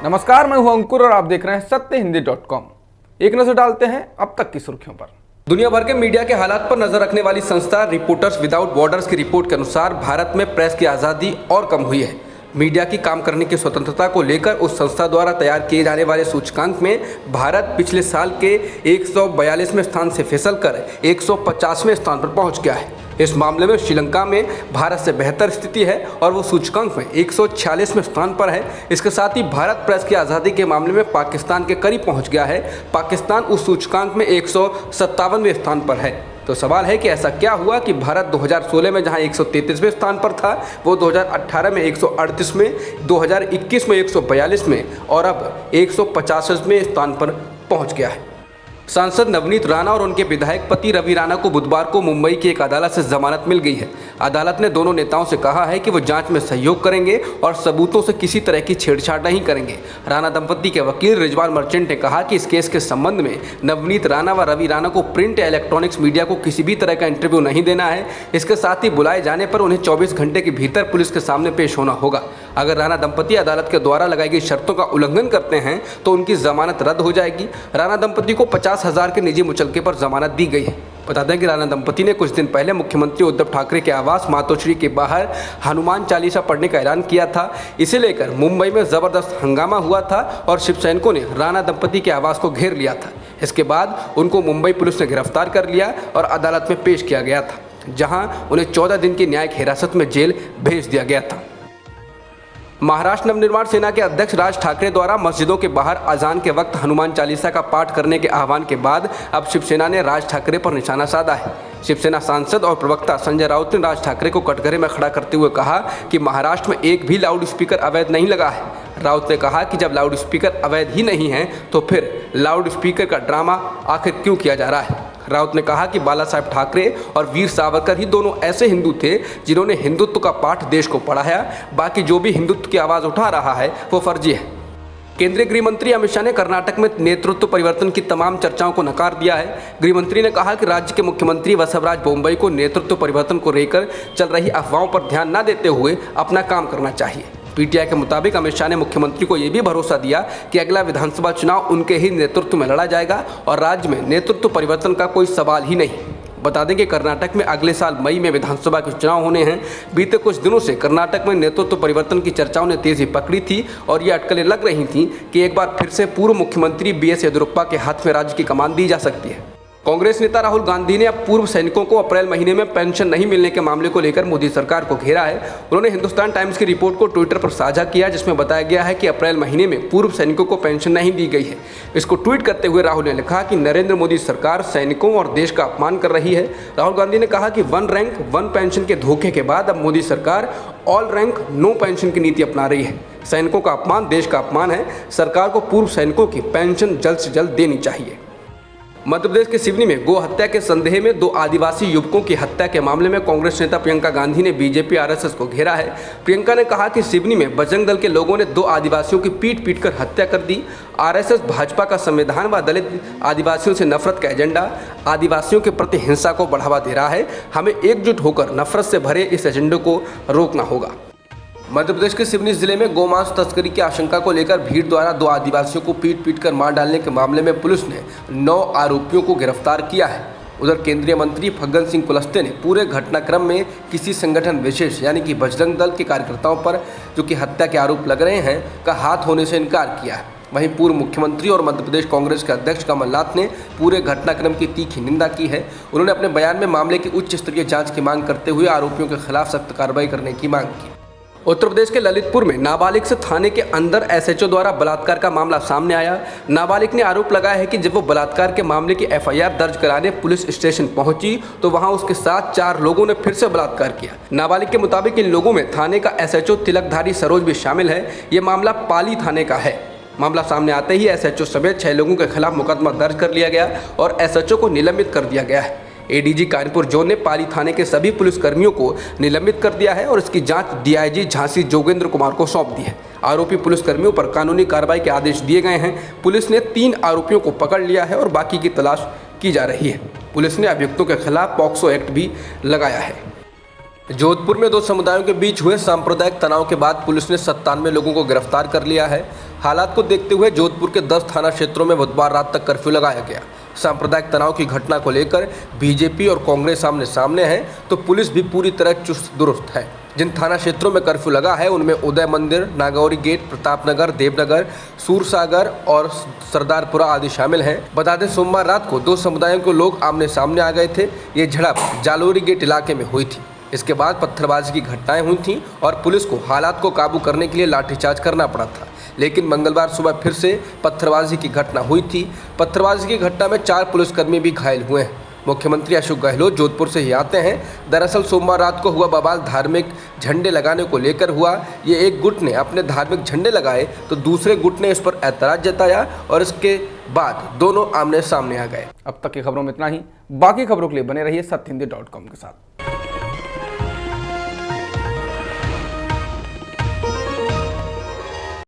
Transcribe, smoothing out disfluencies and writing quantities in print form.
नमस्कार, मैं हूं अंकुर और आप देख रहे हैं सत्यहिंदी.com। एक नजर डालते हैं अब तक की सुर्खियों पर। दुनिया भर के मीडिया के हालात पर नजर रखने वाली संस्था रिपोर्टर्स विदाउट बॉर्डर्स की रिपोर्ट के अनुसार भारत में प्रेस की आज़ादी और कम हुई है। मीडिया की काम करने की स्वतंत्रता को लेकर उस संस्था द्वारा तैयार किए जाने वाले सूचकांक में भारत पिछले साल के 142वें स्थान से फिसलकर 150वें स्थान पर पहुंच गया है। इस मामले में श्रीलंका में भारत से बेहतर स्थिति है और वो सूचकांक में 146वें स्थान पर है। इसके साथ ही भारत प्रेस की आज़ादी के मामले में पाकिस्तान के करीब पहुंच गया है। पाकिस्तान उस सूचकांक में 157वें स्थान पर है। तो सवाल है कि ऐसा क्या हुआ कि भारत 2016 में जहां 133वें स्थान पर था वो 2018 में 138वें, 2021 में 142 में और अब 150वें स्थान पर पहुंच गया है। सांसद नवनीत राणा और उनके विधायक पति रवि राणा को बुधवार को मुंबई की एक अदालत से जमानत मिल गई है। अदालत ने दोनों नेताओं से कहा है कि वो जांच में सहयोग करेंगे और सबूतों से किसी तरह की छेड़छाड़ नहीं करेंगे। राणा दंपति के वकील रिजवान मर्चेंट ने कहा कि इस केस के संबंध में नवनीत राणा व रवि राणा को प्रिंट या इलेक्ट्रॉनिक्स मीडिया को किसी भी तरह का इंटरव्यू नहीं देना है। इसके साथ ही बुलाए जाने पर उन्हें 24 घंटे के भीतर पुलिस के सामने पेश होना होगा। अगर राणा दंपति अदालत के द्वारा लगाई गई शर्तों का उल्लंघन करते हैं तो उनकी जमानत रद्द हो जाएगी। राणा दंपति को 50,000 के निजी मुचलके पर जमानत दी गई है। बता दें कि राणा दंपति ने कुछ दिन पहले मुख्यमंत्री उद्धव ठाकरे के आवास मातोश्री के बाहर हनुमान चालीसा पढ़ने का ऐलान किया था। इसे लेकर मुंबई में जबरदस्त हंगामा हुआ था और शिवसैनिकों ने राणा दंपति के आवास को घेर लिया था। इसके बाद उनको मुंबई पुलिस ने गिरफ्तार कर लिया और अदालत में पेश किया गया था, जहां उन्हें 14 दिन की न्यायिक हिरासत में जेल भेज दिया गया था। महाराष्ट्र नवनिर्माण सेना के अध्यक्ष राज ठाकरे द्वारा मस्जिदों के बाहर अजान के वक्त हनुमान चालीसा का पाठ करने के आह्वान के बाद अब शिवसेना ने राज ठाकरे पर निशाना साधा है। शिवसेना सांसद और प्रवक्ता संजय राउत ने राज ठाकरे को कटघरे में खड़ा करते हुए कहा कि महाराष्ट्र में एक भी लाउड स्पीकर अवैध नहीं लगा है। राउत ने कहा कि जब लाउड स्पीकर अवैध ही नहीं है तो फिर लाउड स्पीकर का ड्रामा आखिर क्यों किया जा रहा है। राउत ने कहा कि बाला साहब ठाकरे और वीर सावरकर ही दोनों ऐसे हिंदू थे जिन्होंने हिंदुत्व का पाठ देश को पढ़ाया। बाकी जो भी हिंदुत्व की आवाज़ उठा रहा है वो फर्जी है। केंद्रीय गृह मंत्री अमित शाह ने कर्नाटक में नेतृत्व परिवर्तन की तमाम चर्चाओं को नकार दिया है। गृह मंत्री ने कहा कि राज्य के मुख्यमंत्री बसवराज बोम्मई को नेतृत्व परिवर्तन को लेकर चल रही अफवाहों पर ध्यान न देते हुए अपना काम करना चाहिए। पीटीआई के मुताबिक अमित शाह ने मुख्यमंत्री को यह भी भरोसा दिया कि अगला विधानसभा चुनाव उनके ही नेतृत्व में लड़ा जाएगा और राज्य में नेतृत्व परिवर्तन का कोई सवाल ही नहीं। बता दें कि कर्नाटक में अगले साल मई में विधानसभा के चुनाव होने हैं। बीते कुछ दिनों से कर्नाटक में नेतृत्व परिवर्तन की चर्चाओं ने तेजी पकड़ी थी और ये अटकलें लग रही थीं कि एक बार फिर से पूर्व मुख्यमंत्री बीएस येदियुरप्पा के हाथ में राज्य की कमान दी जा सकती है। कांग्रेस नेता राहुल गांधी ने अब पूर्व सैनिकों को अप्रैल महीने में पेंशन नहीं मिलने के मामले को लेकर मोदी सरकार को घेरा है। उन्होंने हिंदुस्तान टाइम्स की रिपोर्ट को ट्विटर पर साझा किया, जिसमें बताया गया है कि अप्रैल महीने में पूर्व सैनिकों को पेंशन नहीं दी गई है। इसको ट्वीट करते हुए राहुल ने लिखा कि नरेंद्र मोदी सरकार सैनिकों और देश का अपमान कर रही है। राहुल गांधी ने कहा कि 1 रैंक 1 पेंशन के धोखे के बाद अब मोदी सरकार ऑल रैंक नो पेंशन की नीति अपना रही है। सैनिकों का अपमान देश का अपमान है। सरकार को पूर्व सैनिकों की पेंशन जल्द से जल्द देनी चाहिए। मध्य प्रदेश के सिवनी में गो हत्या के संदेह में 2 आदिवासी युवकों की हत्या के मामले में कांग्रेस नेता प्रियंका गांधी ने बीजेपी आरएसएस को घेरा है। प्रियंका ने कहा कि सिवनी में बजरंग दल के लोगों ने 2 आदिवासियों की पीट कर हत्या कर दी। आरएसएस भाजपा का संविधान व दलित आदिवासियों से नफरत का एजेंडा आदिवासियों के प्रति हिंसा को बढ़ावा दे रहा है। हमें एकजुट होकर नफरत से भरे इस एजेंडे को रोकना होगा। मध्य प्रदेश के सिवनी जिले में गोमांस तस्करी की आशंका को लेकर भीड़ द्वारा 2 आदिवासियों को पीट कर मार डालने के मामले में पुलिस ने 9 आरोपियों को गिरफ्तार किया है। उधर केंद्रीय मंत्री फग्गन सिंह कुलस्ते ने पूरे घटनाक्रम में किसी संगठन विशेष यानी कि बजरंग दल के कार्यकर्ताओं पर जो कि हत्या के आरोप लग रहे हैं का हाथ होने से इनकार किया है। वहीं पूर्व मुख्यमंत्री और मध्य प्रदेश कांग्रेस के अध्यक्ष कमलनाथ ने पूरे घटनाक्रम की तीखी निंदा की है। उन्होंने अपने बयान में मामले की उच्च स्तरीय जाँच की मांग करते हुए आरोपियों के खिलाफ सख्त कार्रवाई करने की मांग की। उत्तर प्रदेश के ललितपुर में नाबालिग से थाने के अंदर एसएचओ द्वारा बलात्कार का मामला सामने आया। नाबालिग ने आरोप लगाया है कि जब वो बलात्कार के मामले की एफआईआर दर्ज कराने पुलिस स्टेशन पहुंची तो वहां उसके साथ 4 लोगों ने फिर से बलात्कार किया। नाबालिग के मुताबिक इन लोगों में थाने का एसएचओ तिलकधारी सरोज भी शामिल है। ये मामला पाली थाने का है। मामला सामने आते ही एसएचओ समेत 6 लोगों के खिलाफ मुकदमा दर्ज कर लिया गया और एसएचओ को निलंबित कर दिया गया है। एडीजी कानपुर जोन ने पाली थाने के सभी पुलिसकर्मियों को निलंबित कर दिया है और इसकी जांच डीआईजी झांसी जोगेंद्र कुमार को सौंप दी है। आरोपी पुलिसकर्मियों पर कानूनी कार्रवाई के आदेश दिए गए हैं। पुलिस ने 3 आरोपियों को पकड़ लिया है और बाकी की तलाश की जा रही है। पुलिस ने अभियुक्तों के खिलाफ पॉक्सो एक्ट भी लगाया है। जोधपुर में 2 समुदायों के बीच हुए सांप्रदायिक तनाव के बाद पुलिस ने 97 लोगों को गिरफ्तार कर लिया है। हालात को देखते हुए जोधपुर के 10 थाना क्षेत्रों में बुधवार रात तक कर्फ्यू लगाया गया। सांप्रदायिक तनाव की घटना को लेकर बीजेपी और कांग्रेस आमने सामने है, तो पुलिस भी पूरी तरह चुस्त दुरुस्त है। जिन थाना क्षेत्रों में कर्फ्यू लगा है उनमें उदय मंदिर, नागौरी गेट, प्रतापनगर, देवनगर, सूरसागर और सरदारपुरा आदि शामिल हैं। बता दें, सोमवार रात को दो समुदायों के लोग आमने सामने आ गए थे। ये झड़प जालोरी गेट इलाके में हुई थी। इसके बाद पत्थरबाजी की घटनाएं हुई थीं और पुलिस को हालात को काबू करने के लिए लाठीचार्ज करना पड़ा था। लेकिन मंगलवार सुबह फिर से पत्थरबाजी की घटना हुई थी। पत्थरबाजी की घटना में 4 पुलिसकर्मी भी घायल हुए हैं। मुख्यमंत्री अशोक गहलोत जोधपुर से ही आते हैं। दरअसल सोमवार रात को हुआ बवाल धार्मिक झंडे लगाने को लेकर हुआ। ये एक गुट ने अपने धार्मिक झंडे लगाए तो दूसरे गुट ने इस पर ऐतराज जताया और इसके बाद दोनों आमने सामने आ गए। अब तक की खबरों में इतना ही। बाकी खबरों के लिए बने रहिए सत्यहिंदी.com के साथ।